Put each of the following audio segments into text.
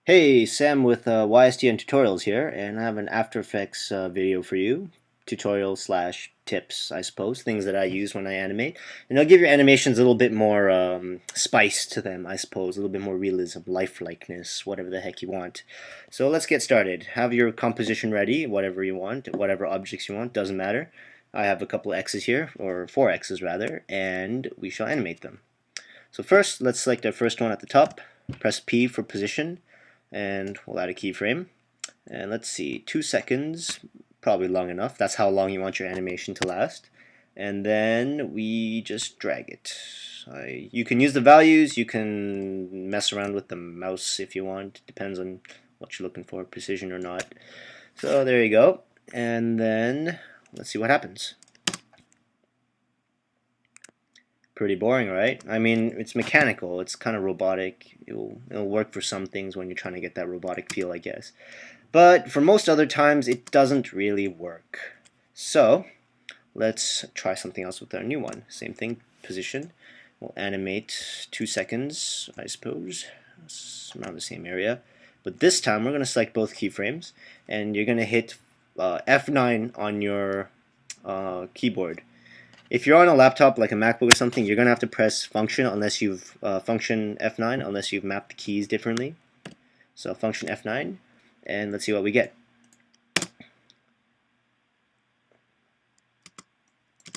Hey, Sam with YSTN Tutorials here, and I have an After Effects video for you. Tutorial slash tips, I suppose, things that I use when I animate. And I'll give your animations a little bit more spice to them, I suppose, a little bit more realism, lifelikeness, whatever the heck you want. So let's get started. Have your composition ready, whatever you want, whatever objects you want, doesn't matter. I have a couple X's here, or 4 X's rather, and we shall animate them. So first, let's select our first one at the top, press P for position, and we'll add a keyframe. And let's see, 2 seconds, probably long enough. That's how long you want your animation to last. And then we just drag it. You can use the values, you can mess around with the mouse if you want. Depends on what you're looking for, precision or not. So there you go. And then let's see what happens. Pretty boring, right? I mean, it's mechanical, it's kind of robotic. It'll work for some things when you're trying to get that robotic feel, I guess. But for most other times, it doesn't really work. So, let's try something else with our new one. Same thing, position. We'll animate 2 seconds, I suppose. It's around the same area. But this time, we're going to select both keyframes, and you're going to hit F9 on your keyboard. If you're on a laptop like a MacBook or something, you're gonna have to press function unless you've function F9 unless you've mapped the keys differently. So function F9, and let's see what we get.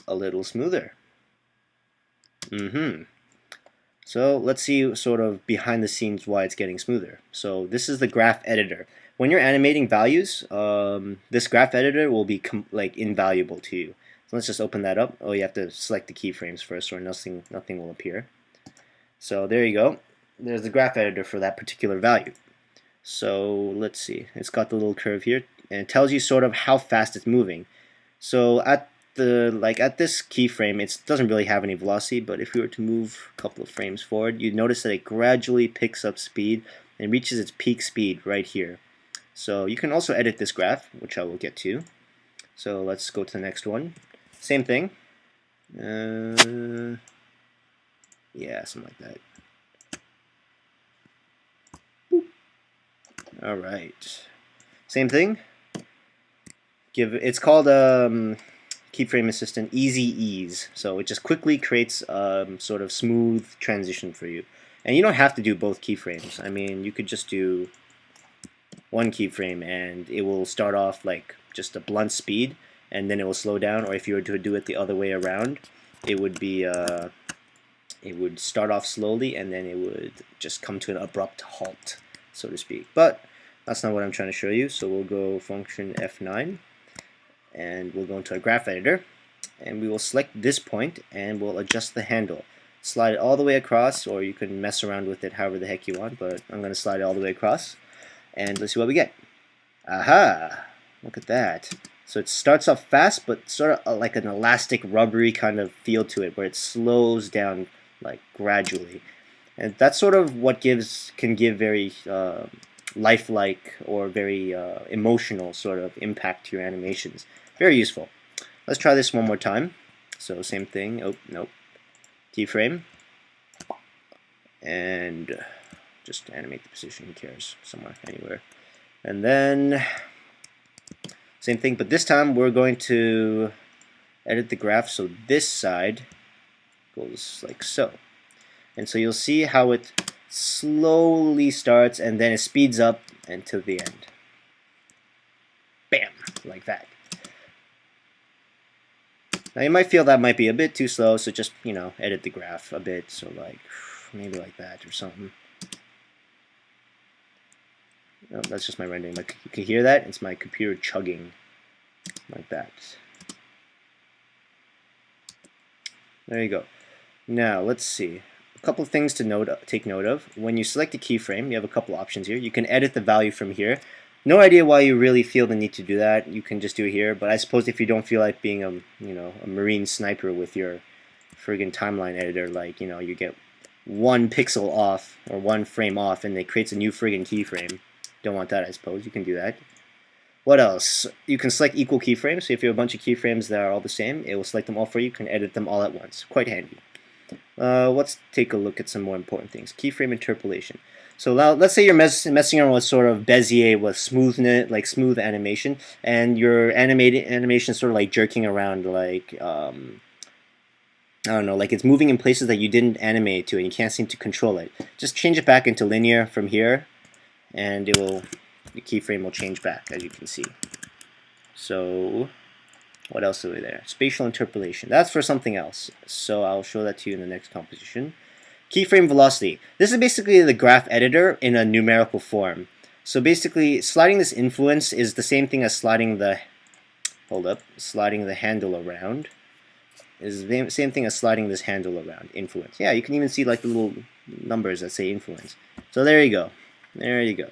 A little smoother. So let's see sort of behind the scenes why it's getting smoother. So this is the graph editor. When you're animating values, this graph editor will be like invaluable to you. So let's just open that up. Oh, you have to select the keyframes first or nothing will appear. So there you go. There's the graph editor for that particular value. So let's see. It's got the little curve here and it tells you sort of how fast it's moving. So at this keyframe, it doesn't really have any velocity, but if we were to move a couple of frames forward, you'd notice that it gradually picks up speed and reaches its peak speed right here. So you can also edit this graph, which I will get to. So let's go to the next one. Same thing. Yeah, something like that. Boop. All right. Same thing. It's called keyframe assistant easy ease. So it just quickly creates sort of smooth transition for you. And you don't have to do both keyframes. I mean, you could just do one keyframe and it will start off like just a blunt speed and then it will slow down, or if you were to do it the other way around, it would be it would start off slowly and then it would just come to an abrupt halt, so to speak. But that's not what I'm trying to show you, so we'll go function F9 and we'll go into our graph editor and we will select this point and we'll adjust the handle. Slide it all the way across, or you can mess around with it however the heck you want, but I'm going to slide it all the way across and let's see what we get. Aha! Look at that. So it starts off fast, but sort of like an elastic, rubbery kind of feel to it, where it slows down like gradually, and that's sort of what can give very lifelike or very emotional sort of impact to your animations. Very useful. Let's try this one more time. So same thing. Oh nope. Keyframe, and just animate the position. Who cares? Somewhere, anywhere, and then. Same thing, but this time we're going to edit the graph so this side goes like so. And so you'll see how it slowly starts and then it speeds up until the end. Bam! Like that. Now you might feel that might be a bit too slow, so just, edit the graph a bit, so like, maybe like that or something. Oh, that's just my rendering. You can hear that? It's my computer chugging like that. There you go. Now let's see. A couple of things to take note of. When you select a keyframe, you have a couple options here. You can edit the value from here. No idea why you really feel the need to do that. You can just do it here. But I suppose if you don't feel like being a marine sniper with your friggin' timeline editor, like you get 1 pixel off or 1 frame off, and it creates a new friggin' keyframe. Don't want that, I suppose. You can do that. What else? You can select equal keyframes. So if you have a bunch of keyframes that are all the same, it will select them all for you. You can edit them all at once. Quite handy. Let's take a look at some more important things. Keyframe interpolation. So now, let's say you're messing around with sort of Bezier with smoothness, like smooth animation, and your animation is sort of like jerking around, like I don't know, like it's moving in places that you didn't animate to, and you can't seem to control it. Just change it back into linear from here, and the keyframe will change back, as you can see. So what else is there? Spatial interpolation. That's for something else. So I'll show that to you in the next composition. Keyframe velocity. This is basically the graph editor in a numerical form. So basically, sliding this influence is the same thing as sliding the handle around. Is the same thing as sliding this handle around. Influence. Yeah, you can even see like the little numbers that say influence. So there you go. There you go.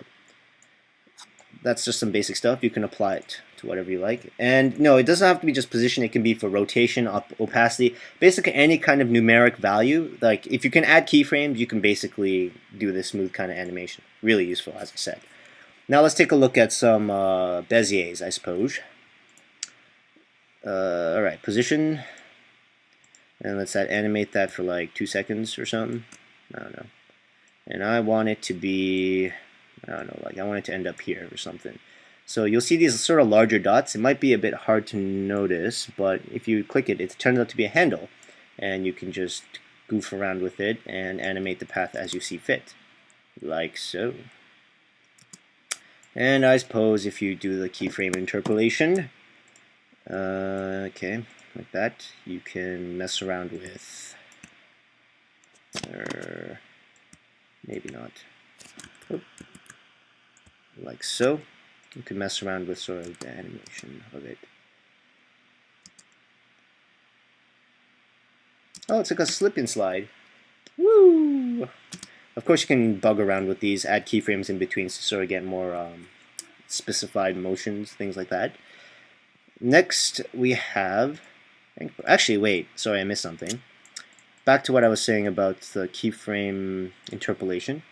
That's just some basic stuff. You can apply it to whatever you like. And no, it doesn't have to be just position. It can be for rotation, opacity, basically any kind of numeric value. Like if you can add keyframes, you can basically do this smooth kind of animation. Really useful, as I said. Now let's take a look at some Beziers, I suppose. All right, position. And let's animate that for like 2 seconds or something. I don't know. And I want it to be, I don't know, like I want it to end up here or something. So you'll see these sort of larger dots. It might be a bit hard to notice, but if you click it, it turns out to be a handle. And you can just goof around with it and animate the path as you see fit. Like so. And I suppose if you do the keyframe interpolation, okay, like that, you can mess around with, or maybe not, like so. You can mess around with sort of the animation of it. Oh, it's like a slip and slide. Woo! Of course, you can bug around with these, add keyframes in between to sort of get more specified motions, things like that. Next, we have, actually, wait, sorry, I missed something. Back to what I was saying about the keyframe interpolation.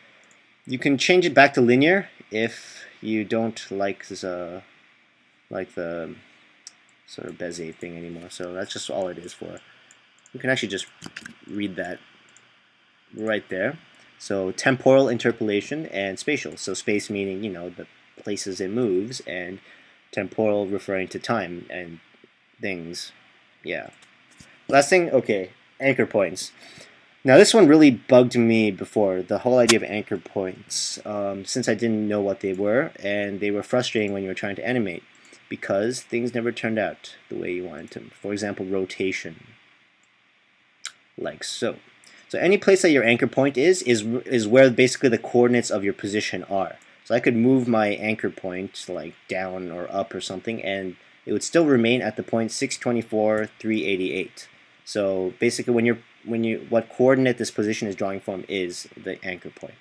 You can change it back to linear if you don't like this, like the sort of Bezier thing anymore. So that's just all it is for. You can actually just read that right there. So temporal interpolation and spatial. So space meaning, you know, the places it moves, and temporal referring to time and things. Yeah. Last thing, okay, anchor points. Now this one really bugged me before, the whole idea of anchor points, since I didn't know what they were, and they were frustrating when you were trying to animate, because things never turned out the way you wanted them. For example, rotation, like so. So any place that your anchor point is where basically the coordinates of your position are. So I could move my anchor point like down or up or something, and it would still remain at the point 624, 388. So basically, what coordinate this position is drawing from is the anchor point.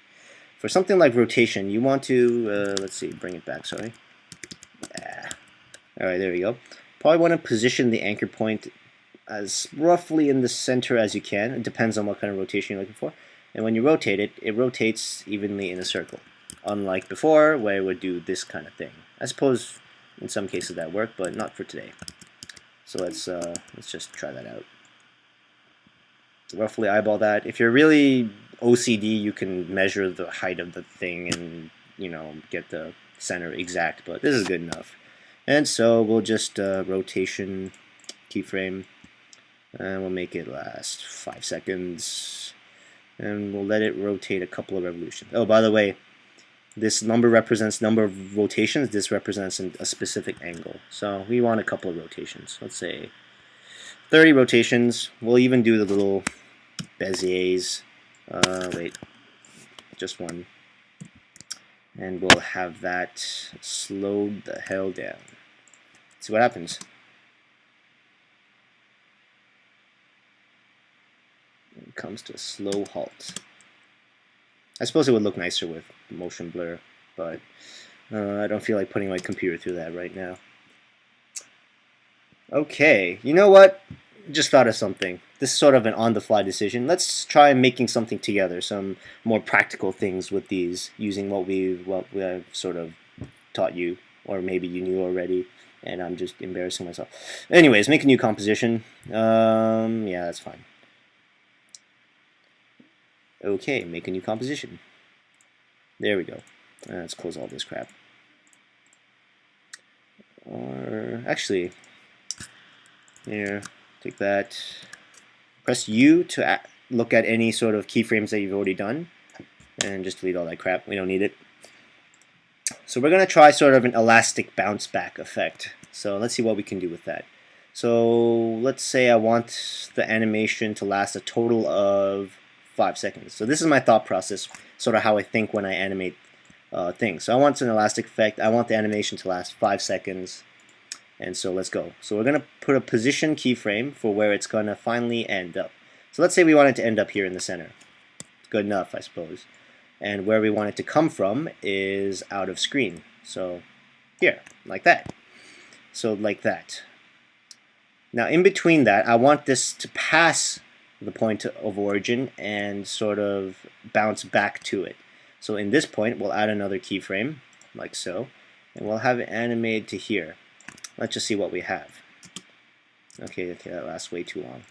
For something like rotation, you want to let's see, bring it back. Sorry. All right, there we go. Probably want to position the anchor point as roughly in the center as you can. It depends on what kind of rotation you're looking for. And when you rotate it, it rotates evenly in a circle. Unlike before, where it would do this kind of thing. I suppose in some cases that worked, but not for today. So let's just try that out. Roughly eyeball that. If you're really OCD, you can measure the height of the thing and, you know, get the center exact, but this is good enough. And so we'll just rotation keyframe, and we'll make it last 5 seconds, and we'll let it rotate a couple of revolutions. Oh, by the way, this number represents number of rotations. This represents a specific angle. So we want a couple of rotations. Let's say 30 rotations. We'll even do the little Beziers. Wait, just one. And we'll have that slowed the hell down. See what happens. It comes to a slow halt. I suppose it would look nicer with motion blur, but I don't feel like putting my computer through that right now. Okay, you know what? Just thought of something. This is sort of an on-the-fly decision. Let's try making something together, some more practical things with these, using what I've sort of taught you, or maybe you knew already, and I'm just embarrassing myself. Anyways, make a new composition. Yeah, that's fine. Okay, make a new composition. There we go. Let's close all this crap. Or actually, here, take that. Press U to look at any sort of keyframes that you've already done, and just delete all that crap. We don't need it. So we're going to try sort of an elastic bounce back effect. So let's see what we can do with that. So let's say I want the animation to last a total of 5 seconds. So this is my thought process, sort of how I think when I animate things. So I want an elastic effect. I want the animation to last 5 seconds. And so let's go. So we're going to put a position keyframe for where it's going to finally end up. So let's say we want it to end up here in the center. Good enough, I suppose. And where we want it to come from is out of screen. So here, like that. So like that. Now in between that, I want this to pass the point of origin and sort of bounce back to it. So in this point, we'll add another keyframe, like so, and we'll have it animated to here. Let's just see what we have. Okay, that lasts way too long.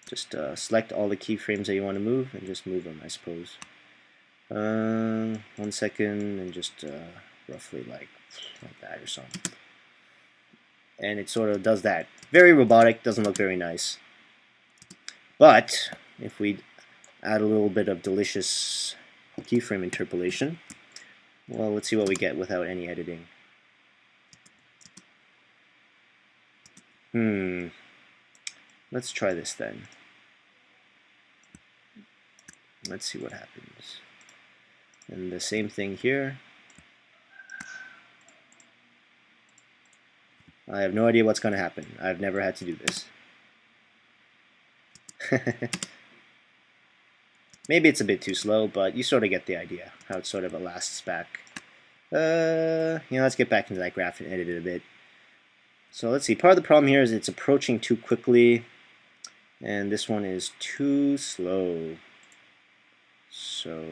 Just select all the keyframes that you want to move and just move them, I suppose. 1 second, and just roughly like that or something. And it sort of does that. Very robotic, doesn't look very nice. But if we add a little bit of delicious keyframe interpolation, well, let's see what we get without any editing. Let's try this then. Let's see what happens. And the same thing here. I have no idea what's going to happen. I've never had to do this. Maybe it's a bit too slow, but you sort of get the idea, how it sort of elasts back. Let's get back into that graph and edit it a bit. So let's see, part of the problem here is it's approaching too quickly, and this one is too slow. So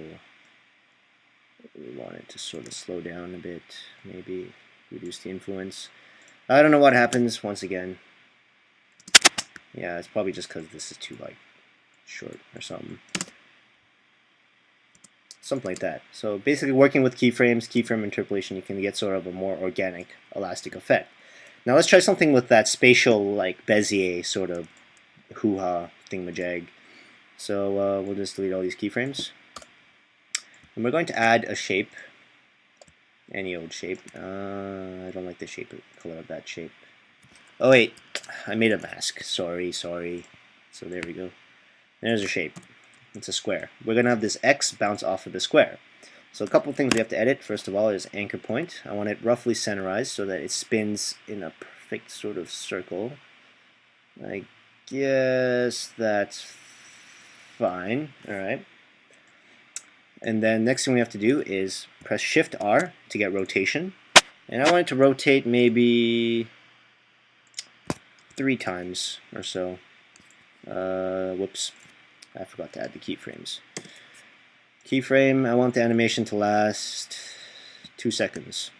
we want it to sort of slow down a bit, maybe reduce the influence. I don't know what happens once again. Yeah, it's probably just because this is too short or something. Something like that. So basically working with keyframes, keyframe interpolation, you can get sort of a more organic, elastic effect. Now let's try something with that spatial, Bezier sort of hoo-ha thingamajig. So we'll just delete all these keyframes. And we're going to add a shape. Any old shape. I don't like the color of that shape. Oh wait, I made a mask. Sorry. So there we go. There's a shape. It's a square. We're going to have this X bounce off of the square. So a couple things we have to edit. First of all is anchor point. I want it roughly centerized so that it spins in a perfect sort of circle. I guess that's fine. Alright. And then next thing we have to do is press Shift R to get rotation. And I want it to rotate maybe 3 times or so. Whoops. I forgot to add the keyframes. Keyframe, I want the animation to last 2 seconds.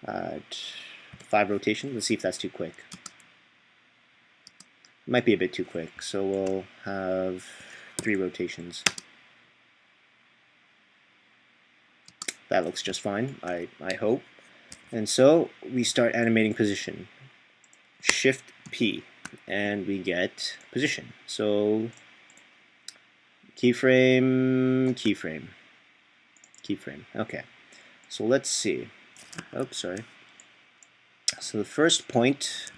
5 rotations. Let's see if that's too quick. Might be a bit too quick, so we'll have 3 rotations. That looks just fine, I hope. And so we start animating position. Shift P, and we get position. So keyframe. Okay. So let's see. Oops, sorry. So the first point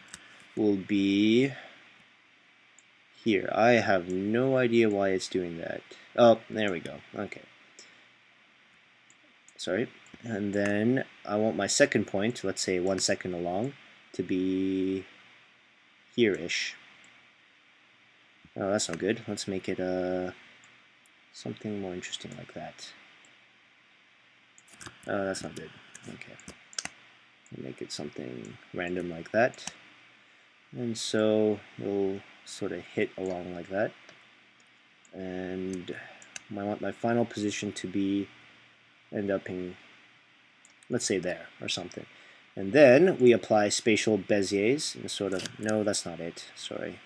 will be here. I have no idea why it's doing that. Oh, there we go. Okay. Sorry. And then I want my second point, let's say 1 second along, to be here-ish. Oh, that's not good. Let's make it something more interesting like that. Oh, that's not good. Okay. We'll make it something random like that. And so we'll sort of hit along like that. And I want my final position to be end up in, let's say there or something. And then we apply spatial Beziers and sort of, no, that's not it. Sorry.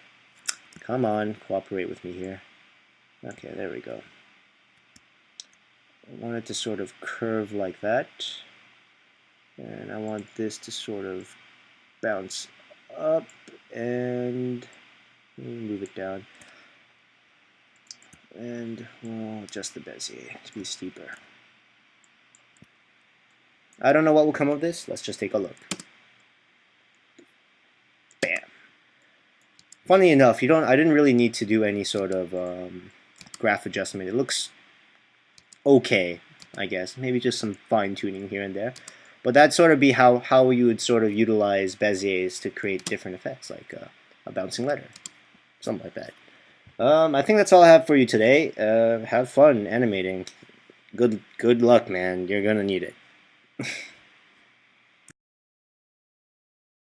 Come on, cooperate with me here. Okay, there we go. I want it to sort of curve like that. And I want this to sort of bounce up and move it down. And we'll adjust the Bezier to be steeper. I don't know what will come of this. Let's just take a look. Bam. Funny enough, I didn't really need to do any sort of graph adjustment. It looks okay, I guess. Maybe just some fine tuning here and there. But that'd sort of be how you would sort of utilize Beziers to create different effects, like a bouncing letter, something like that. I think that's all I have for you today. Have fun animating. Good luck, man. You're gonna need it.